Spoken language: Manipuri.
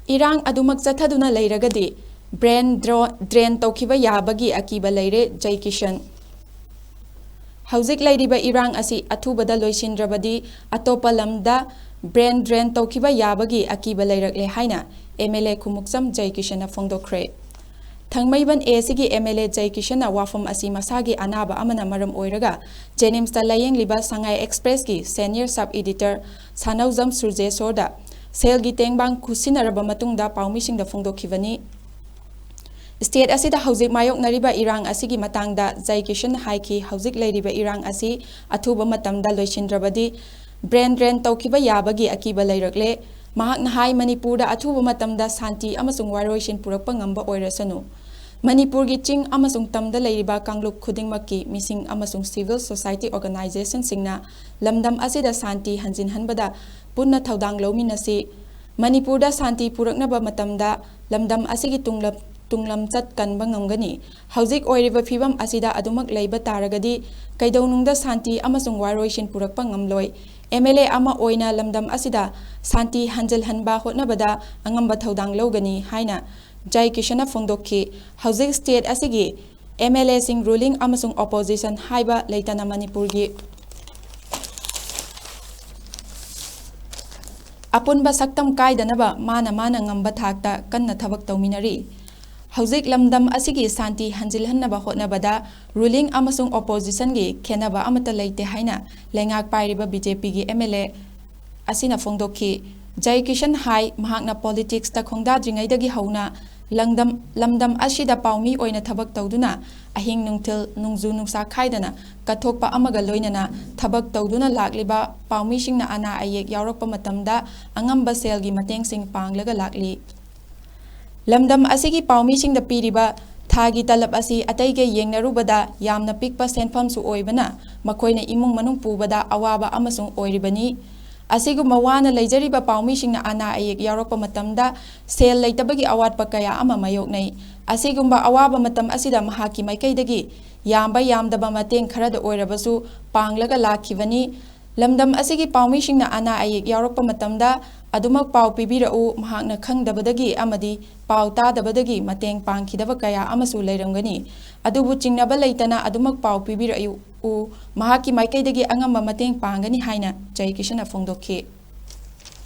Irang adumak chathaduna leiragadi brain drain taukiba yabagi akiba leire 𝐂𝐑𝐀 Hauzik leiriba Irang asi athubada loisindrabadi atopa lamda brain drain taukiba yabagi akiba leirakle haina MLA khumuksam 𝐂𝐑𝐀 na phongdokre Thangmaiban ASigi MLA 𝐂𝐑𝐀 na wafam asi masagi anaba amana maram oiraga Jenims ta layeng liba Sangai Express ki senior sub editor Sanauzam Surjesorda Selgi tengbang kusinaraba matungda paumisingda phongdokhibani State asida hauzik mayok nariba Irang asigi matangda 𝐂𝐑𝐀 haiki hauzik leiriba Irang asi athuba matamda loisindrabadi brain drain taukiba yabagi akiba leirakle mahakna hai manipurda athuba matamda santi amasung waroisin purakpa ngamba oirasanu Manipurgi ching amasung tamda leiriba kangluk khudingmaki mising amasung civil society organization singna lamdam asida santi hanjin hanbada punna thaudang lawminasi Manipurda santi puraknaba matamda lamdam asigi tunglam chat kanba ngamgani hauzik oiriba phibam asida adumak leiba taragadi kaidaunungda santi amasung waroisin purakpa ngamloi MLA ama oina lamdam asida santi hanjal hanba hotnabada angamba thaudang lawgani haina 𝐂𝐑𝐀 na phongdokhi hauzik state asigi MLA sing ruling amasung opposition haiba leitana Manipurgi Apunba saktam kaidanaba mana ngamba thakta kanna thabak tawminari hauzik lamdam asigi santi hanjilhannaba hotnabada ruling amasung opposition gi khenaba amata leite haina lengak pairiba BJP gi MLA asina phongdokhi 𝐂𝐑𝐀 hai mahakna politics ta khongda dringaidagi hauna lamdam asida paumi oina thabak tawduna ahing nungthil nungju nungsa khaidana kathokpa amaga loinana thabak tawduna lakliba paumi singna ana ayek yaurakpa matamda angamba selgi matengsing panglaga lakli lamdam asigi paumi singda piriba thagi talab asi ataige yengnarubada yamna pikpa senfam su oibana makoina imung manung pubada awaba amasung oiribani asiguma wana leijariba paumi singna ana ayek yaurakpa matamda sel leitabagi awatpa kaya ama mayoknai asigumba awaba matam asida mahaki maikaidagi yamba yamdaba mateng kharada oirabasu panglaga lakhibani lamdam asigi paumi singna ana ayek yaurakpa matamda adumak pau pibirau mahakna khangdabadagi amadi pau tadabadagi mateng pangkhidaba kaya amasu leiramgani adubu chingnaba leitana adumak pau pibirau mahaki maikaidagi angamba mateng pangani haina 𝐂𝐑𝐀 na phongdokhi